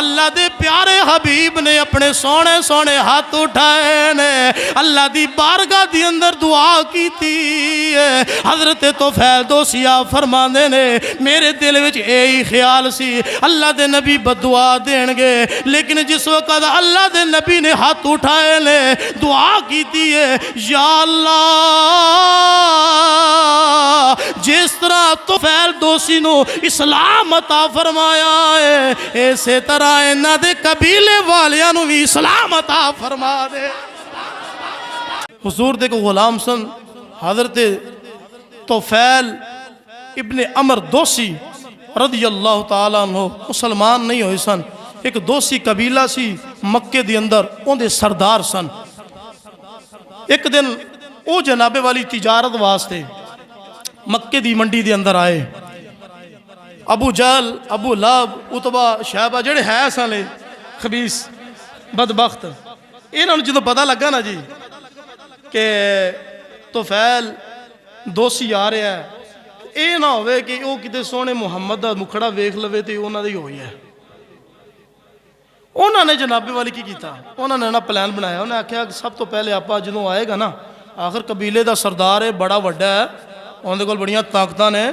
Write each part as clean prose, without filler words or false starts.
اللہ دے پیارے حبیب نے اپنے سونے سونے ہاتھ اٹھائے نے اللہ دی بارگاہ دی اندر دعا کی تھی. حضرت طفیل دوسی آپ فرماندے نے میرے دل وچ یہی خیال سی اللہ دے نبی بدعا دین گے, لیکن جس وقت اللہ دے نبی نے ہاتھ اٹھائے نے دعا کی تھی ہے یا اللہ جس طرح طفیل دوسی نو اسلام عطا فرمایا ہے اسی طرح انہاں دے قبیلے والیاں نو بھی اسلام عطا فرما دے. حضور دے کو غلام سن حضرت طفیل ابن عمر دوسی رضی اللہ تعالیٰ عنہ مسلمان نہیں ہوئے سن. ایک دوسی قبیلہ سی مکے دی اندر ان دے سردار سن. ایک دن او جناب والی تجارت واسطے مکے دی منڈی دی اندر آئے. ابو جہل ابو لہب عتبہ شیبہ جڑے ہے سالے خبیث بدبخت انہوں نے جدو پتہ لگا نا جی کہ طفیل دوسی آ رہا ہے اے نہ ہوئے کہ وہ کتے سونے محمد دا مکھڑا ویکھ لوے تے انہوں نے ہوئی ہے. انہوں نے جناب والی کی کیتا انہوں نے نا پلان بنایا. انہوں نے کہا کہ سب تو پہلے آپ جدو آئے گا نا آخر قبیلے دا سردار ہے بڑا وڈا ہے انہوں نے کول بڑیاں طاقتاں نے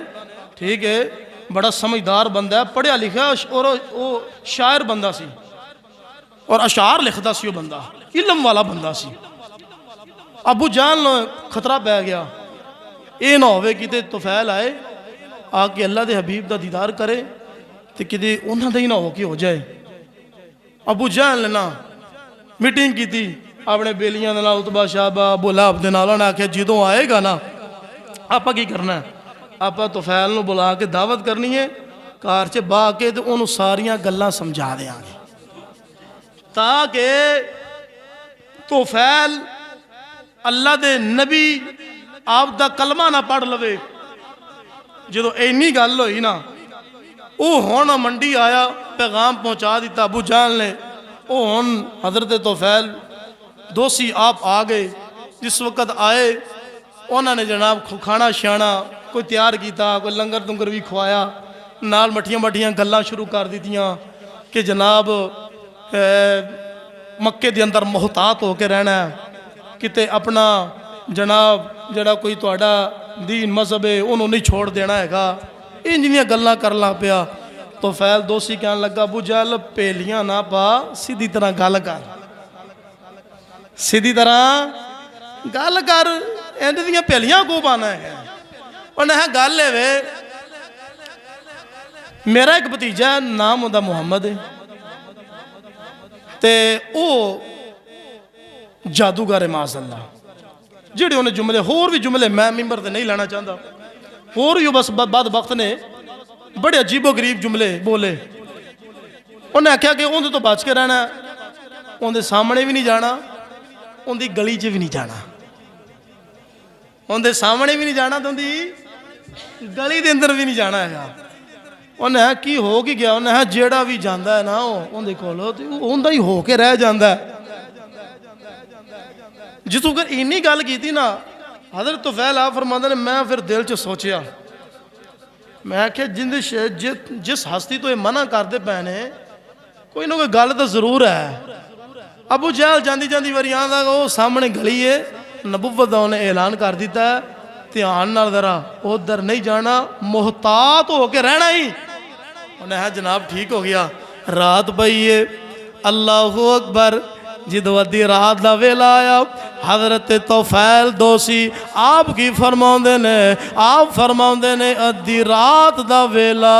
ٹھیک ہے بڑا سمجھدار بندہ ہے پڑھیا لکھا اور وہ شاعر بندہ سی اور اشعار لکھدا سی وہ بندہ علم والا بندہ سی. ابو جہل نے خطرہ پہ گیا اے نہ ہوئے کتے طفیل آئے آ کے اللہ دے حبیب دا دیدار کرے تے کتے انہاں دے ہی نہ ہو کے ہو جائے. ابو جہل نے نا میٹنگ کی تھی اپنے بیلیاں دے نال عتبہ شیبہ ابو لہب دے نال. انہوں نے آکھیا جدوں آئے گا نا آپا کی کرنا ہے آپ طفیل نو بلا کے دعوت کرنی ہے کار چے با کے تو انہوں ساریاں گلاں سمجھا دیں گے تاکہ طفیل اللہ دے نبی آپ دا کلمہ نہ پڑھ لوے. جدو اینی گل ہوئی نا او ہون منڈی آیا پیغام پہنچا دیتا ابو جہل نے. او ہون حضرت طفیل دوسی آپ آ گئے. جس وقت آئے انہوں نے جناب کھانا شیانا کوئی تیار کیتا کوئی لنگر تنگر بھی کھوایا نال مٹھیاں مٹھیاں گلاں شروع کر دیتیاں کہ جناب مکے دے اندر محتاط ہو کے رہنا ہے کتے اپنا جناب جڑا کوئی تہاڈا دین مذہب ہے انہوں نہیں چھوڑ دینا ہے گا. انجنیاں گلاں کر لا پیا. طفیل دوسی کہنے لگا ابو جہل پہلیاں نہ پا سیدھی طرح گل کر سیدھی طرح گل کر اینڈ دیاں پہلیاں کو پانا ہے. انہیں گل لے وے میرا ایک بھتیجا ہے نام ہوندہ محمد ہے تے او جادوگر ہے معاذ اللہ جڑے انہیں جملے اور بھی جملے میں ممبر تے نہیں لانا چاہتا اور بھی بس بعد وقت نے بڑے عجیب و غریب جملے بولے. انہیں کہا کہ انہیں تو بچ کے رہنا انہیں سامنے بھی نہیں جانا انہیں گلی چ بھی نہیں جانا انہیں سامنے بھی نہیں جانا تو انہیں گلی دے اندر بھی نہیں جانا ہے. انہیں کی ہو کی گیا انہیں جیڑا بھی جاندہ ہے نا انہیں کولو انہیں ہی ہو کے رہ جاندہ ہے. جس اگر انہی گل کی تھی نا حضرت طفیل آپ فرماندے نے میں پھر دل چ سوچیا میں کہ جس ہستی تو یہ منع کر دے پہنے کوئی نہ کوئی گل تو ضرور ہے. ابو جہل جاندی جاندی واری آندا وہ سامنے گلی ہے نبوت دا انہیں اعلان کر دیتا ہے دھیان نال ذرا ادھر نہیں جانا محتاط ہو کے رہنا ہی. انہیں ہے جناب ٹھیک ہو گیا. رات پئی ہے اللہ اکبر جدو ادھی رات دا ویلا آیا حضرت طفیل دوسی آپ کی فرماؤندے نے ادھی رات دا ویلا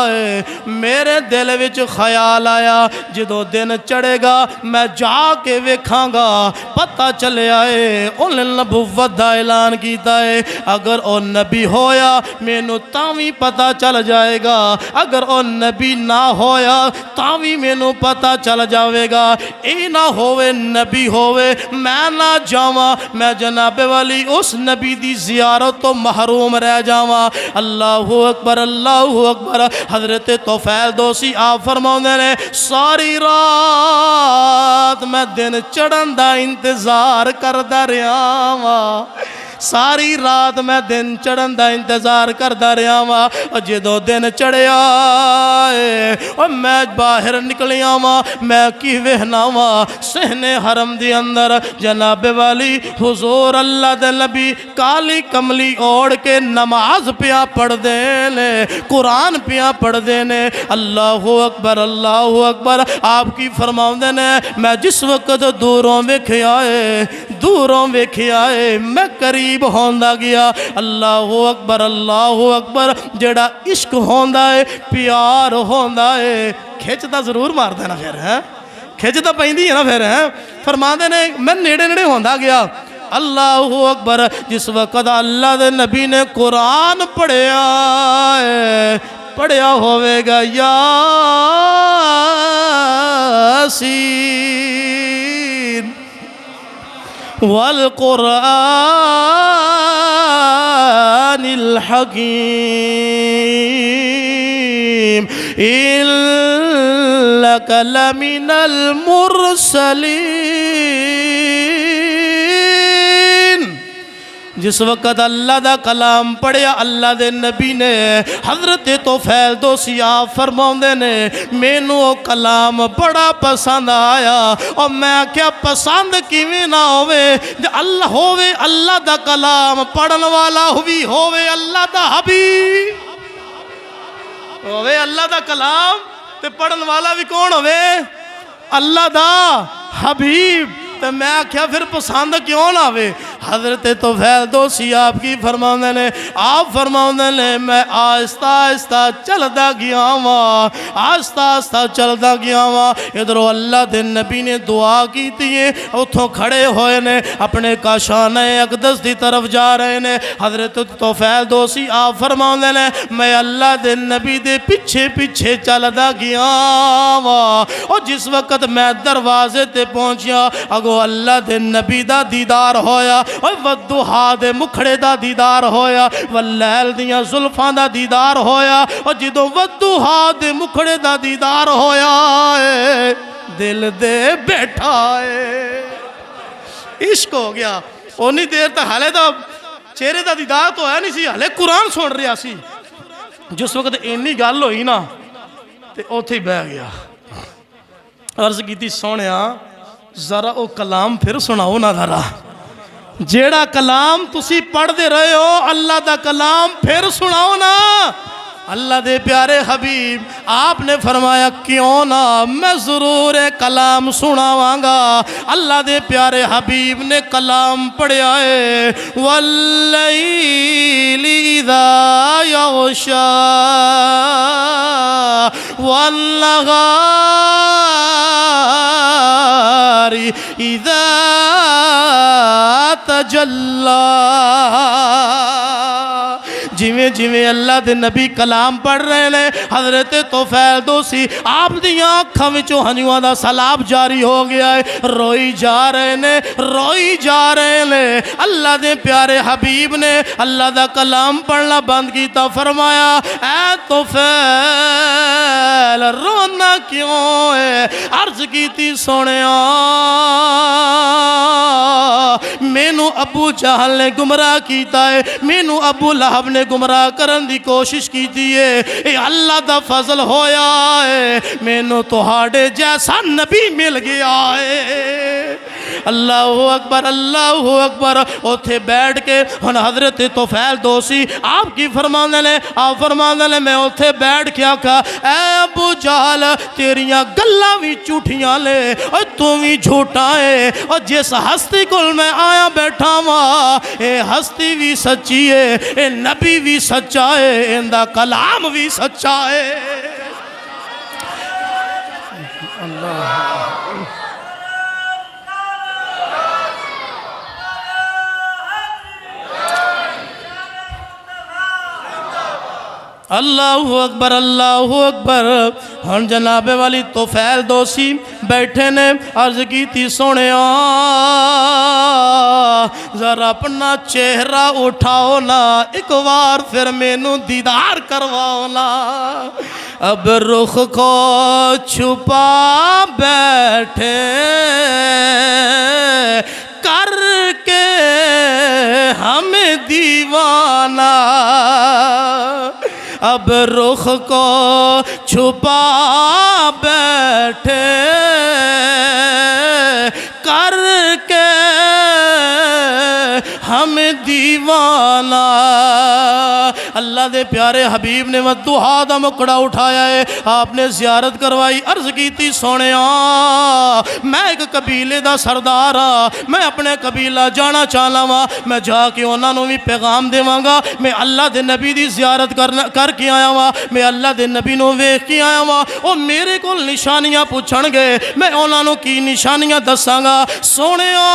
ہے میرے دل وچ خیال آیا جدو دن چڑھے گا میں جا کے ویکھاں گا پتہ چلے آئے انہیں نبوت دا اعلان کیتا ہے اگر او نبی ہویا مینوں تاوی پتہ چل جائے گا اگر او نبی نہ ہویا تاوی مینوں پتہ چل جاوے گا. اے نہ ہوئے نبی ہوئے میں نہ جاواں میں جناب والی اس نبی دی زیارت تو محروم رہ جاواں. اللہ اکبر. حضرت طفیل دوسی آپ فرماؤندے نے ساری رات میں دن چڑھن دا انتظار کردا رہیا واں ساری رات میں دن چڑھن دا انتظار کردا رہا وا جدوں دن چڑھیا او میں باہر نکلیا وا میں کی وہنا وا صحن حرم دی اندر جناب والی حضور اللہ دے نبی کالی کملی اوڑھ کے نماز پیا پڑھ دینے قرآن پیا پڑھ دینے اللہ اکبر اللہ اکبر آپ کی فرماؤں دینے میں جس وقت دوروں ویکھے آئے میں قریب ہوندہ گیا اللہ اکبر جڑا عشق ہوندہ ہے پیار ہوندہ ہے کھچتا ضرور مار دینا پھر ہے کھچتا پہندی ہے نا پھر ہے فرما دینے میں نیڑے ہوندہ گیا اللہ اکبر جس وقت اللہ دے نبی نے قرآن پڑھیا ہوئے گا یاسین والقرآن الحکیم إنك لمن المرسلین جس وقت اللہ دا کلام پڑھیا اللہ دے نبی نے حضرت طفیل دوسی آپ فرماؤندے نے مینوں او کلام بڑا پسند آیا اور میں کیا پسند کیویں نہ ہوئے اللہ دا کلام پڑھن والا ہوئے اللہ دا حبیب ہوئے اللہ دا کلام تے پڑھن والا بھی کون ہوئے اللہ دا حبیب تو میں کیا پھر پسند کیوں نہ ہوئے حضرت طفیل دوسی آپ کی فرماؤندے نے آپ فرماؤندے نے میں آہستہ چلدا گیا ہوا ادھروں اللہ دے نبی نے دعا کی تھی اتھوں کھڑے ہوئے نے اپنے کاشانہ اقدس دی طرف جا رہے نے حضرت طفیل دوسی آپ فرماؤندے نے میں اللہ دے نبی دے پیچھے چلدا گیا ہوا اور جس وقت میں دروازے تے پہنچیا اگو اللہ دے نبی دا دیدار ہویا اور ودوہا دے مکھڑے دا دیدار ہویا واللیل دیاں زلفاں دا دیدار ہویا اور جدو ودوہا دے مکھڑے دا دیدار ہویا دل دے بیٹھا عشق ہو گیا اونی دیر تک حالے دا چہرے دا دیدار تو ہے نہیں سی حالے قرآن سن رہا سی جس وقت اینی گل ہوئی نا تے اوتھے ہی بہ گیا عرض کی تھی سونیا ذرا او کلام پھر سناؤ نا ذرا جیڑا کلام تسی پڑھ دے رہے ہو اللہ دا کلام پھر سناؤ نا اللہ دے پیارے حبیب آپ نے فرمایا کیوں نہ میں ضرور کلام سناواں گا اللہ دے پیارے حبیب نے کلام پڑھیا ہے واللیل اذا یغشا والنہار اذا تجلی جویں اللہ دے نبی کلام پڑھ رہے ہیں حضرت طفیل دوسی آپ دیاں آنکھاں وچوں ہنجواں دا سیلاب جاری ہو گیا ہے روئی جا رہے ہیں اللہ دے پیارے حبیب نے اللہ دا کلام پڑھنا بند کیتا فرمایا اے طفیل رونا کیوں ہے عرض کیتی سونیا مینوں ابو جہل نے گمراہ کیتا ہے مینوں ابو لہب نے گمراہ کرن دی کوشش کی دیئے اے اللہ دا فضل ہویا ہے مینوں تہاڑے جیسا نبی مل گیا ہے اللہ اکبر اوتھے بیٹھ کے ہن حضرت طفیل دوسی آپ کی فرماندے نے میں اوتھے بیٹھ کے آکھا اے ابو جہل تیریاں گلاں بھی جھوٹیاں لے اور تو بھی جھوٹا ہے اور جس ہستی کول میں آیا بیٹھا ہوا اے ہستی بھی سچی ہے اے نبی بھی سچا ہے اندہ کلام بھی سچا ہے اللہ اکبر ہن جناب والی طفیل دوسی بیٹھے نے عرض کی تھی سونیا ذرا اپنا چہرہ اٹھاؤ نا ایک بار پھر مینوں دیدار کرواؤ نا اب رخ کو چھپا بیٹھے کر کے ہمیں اب رخ کو چھپا بیٹھے کر کے ہم دیوانہ۔ اللہ دے پیارے حبیب نے ودھوہا دا مکڑا اٹھایا ہے، آپ نے زیارت کروائی، عرض کی تھی سونیا میں ایک قبیلے دا سردار ہاں، میں اپنے قبیلہ جانا چاہنا وا، میں جا کے انہاں نوں بھی پیغام دیواں گا، میں اللہ دے نبی دی زیارت کر کے آیا وا، میں اللہ دے نبی نوں ویکھ کے آیا وا، او میرے کول نشانیاں پوچھن گے، میں انہاں نوں کی نشانیاں دساں گا، سونیا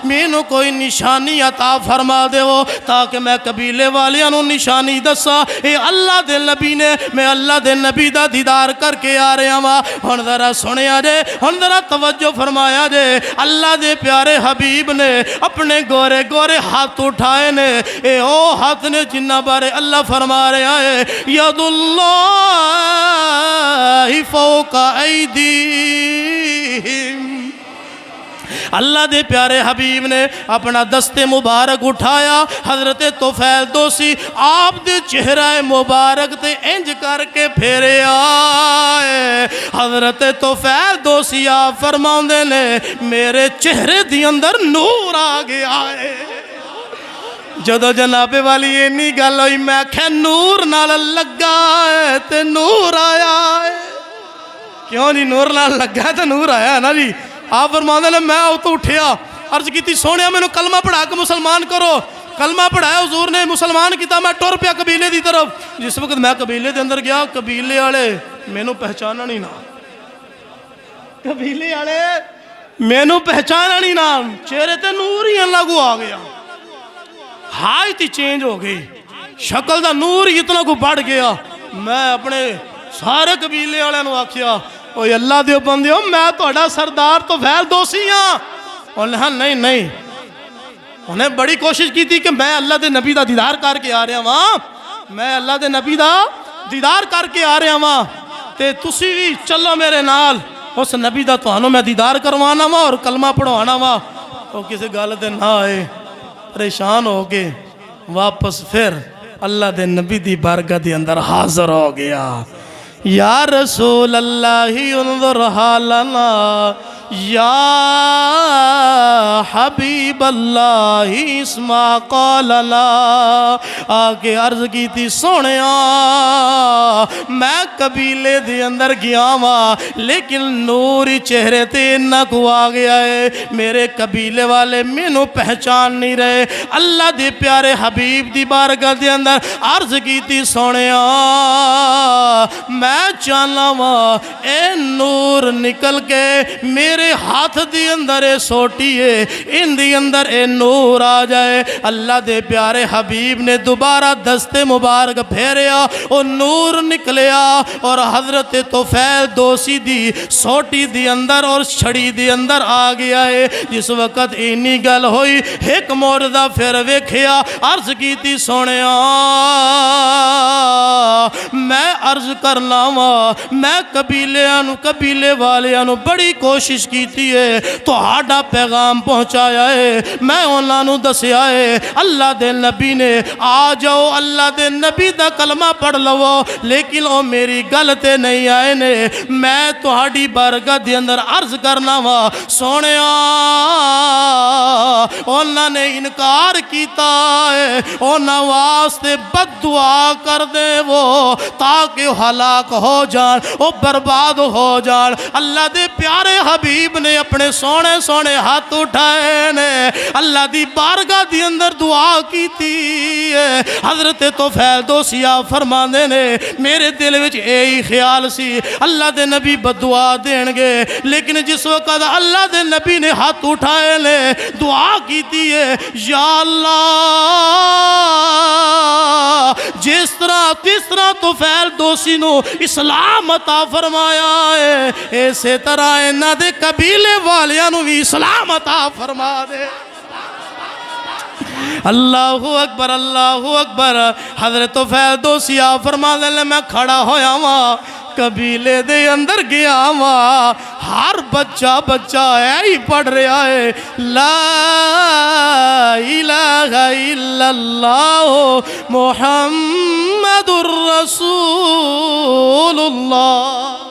مینوں کوئی نشانی عطا فرما دیو تاکہ میں قبیلے والیاں نوں نشانی دسا۔ اے اللہ دے نبی نے، میں اللہ دے نبی دا دیدار کر کے آ رہا وا۔ ہن ذرا سنیا جے، ہن ذرا توجہ فرمایا جے، اللہ دے پیارے حبیب نے اپنے گورے گورے ہاتھ اٹھائے نے، اے او ہاتھ نے جنہ بارے اللہ فرما رہا ہے ید اللہ فوق ایدیہم۔ اللہ دے پیارے حبیب نے اپنا دست مبارک اٹھایا، حضرت طفیل دوسی آپ دے چہرہ مبارک تے انج کر کے پھیرے آئے، حضرت طفیل دوسی آپ فرماؤندے نے میرے چہرے دی اندر نور آگے آئے۔ جدو جناب والی اینی گل ہوئی میں کہ نور نال لگا ہے تے نور آیا ہے، کیوں نہیں نور نال لگا ہے تے نور آیا ہے نا جی۔ آپ فرماندے نے میں تو اٹھیا، عرض کی تھی سونیا میں نے کلمہ پڑھا کے مسلمان کرو، کلمہ پڑھایا حضور نے مسلمان کیتا، میں ٹر پیا قبیلے دی طرف۔ جس وقت میں قبیلے دے اندر گیا، قبیلے والے مینوں پہچانا نہیں نا، قبیلے والے مینوں پہچانا نہیں نا، چہرے تے نور ہی لگو آ گیا، ہائٹ ہی چینج ہو گئی، شکل دا نور ہی اتنا کو بڑھ گیا۔ میں اپنے سارے قبیلے والے نوں آکھیا اوہ اللہ دیو بندیو میں توڑا سردار طفیل دوسی ہاں۔ انہوں نے نہیں نہیں، انہیں بڑی کوشش کی تھی کہ میں اللہ دے نبی دا دیدار کر کے آ رہا ہاں، میں اللہ دے نبی دا دیدار کر کے آ رہا ہاں، تے تسی بھی چلو میرے نال، اس نبی دا توانوں میں دیدار کروانا وا اور کلمہ پڑھوانا وا۔ وہ کسی گل تے نہ آئے، پریشان ہو کے واپس پھر اللہ دے نبی دی بارگاہ دے اندر حاضر ہو گیا۔ یا رسول اللہ انظر حالنا، یا حبیب اللہ اسمع قولنا۔ آگے عرض کی تھی سونیا میں قبیلے دے اندر گیا ہاں، لیکن نوری چہرے تے نہ کو آ گیا ہے، میرے قبیلے والے مینوں پہچان نہیں رہے۔ اللہ دے پیارے حبیب دی بارگاہ دے اندر عرض کی تھی سونیا میں چاہنا وا اے نور نکل کے میرے ہاتھ دی اندر اے سوٹی ہے، ان دی اندر اے نور آ جائے۔ اللہ دے پیارے حبیب نے دوبارہ دست مبارک پھیریا، او نور نکلیا اور حضرت طفیل دوسی دی سوٹی دی اندر اور چھڑی دی اندر آ گیا ہے۔ جس وقت اینی گل ہوئی ایک معجزہ پھر ویکھیا، عرض کی تھی سونیا میں عرض کرنا وا میں قبیلے والیاں بڑی کوشش کیتی ہے تو ہاڈا پیغام پہنچایا ہے، میں انہاں نوں دسیا ہے اللہ دے نبی نے آ جاؤ اللہ دے نبی دا کلمہ پڑھ لو، لیکن او میری گل تے نہیں آئے نے۔ میں تہاڈی بارگاہ دے اندر عرض کرنا وا سونیا انہاں نے انکار کیتا ہے، انہاں واسطے بد دعا کر دے وہ تاکہ ہلاک ہو جان، وہ برباد ہو جان۔ اللہ دے پیارے حبیب نے اپنے سونے سونے ہاتھ اٹھائے نے اللہ دی بارگاہ دی اندر دعا کی تھی۔ حضرت طفیل دوسی فرماندے نے میرے دل وچ یہی خیال سی اللہ دے نبی بدعا دین گے، لیکن جس وقت اللہ دے نبی نے ہاتھ اٹھائے نے دعا کی تھی ہے یا اللہ جس طرح طفیل دوسی نو اسلام عطا فرمایا ہے، ایسے طرح انہاں دے قبیلے والیاں نو بھی اسلام عطا فرما دے۔ اللہ اکبر اللہ اکبر۔ حضرت طفیل دوسی فرما دے میں کھڑا ہویا ہاں، قبیلے دے اندر گیا وا ہر بچہ بچہ ہی پڑھ رہا ہے لا الہ الا اللہ محمد الرسول اللہ.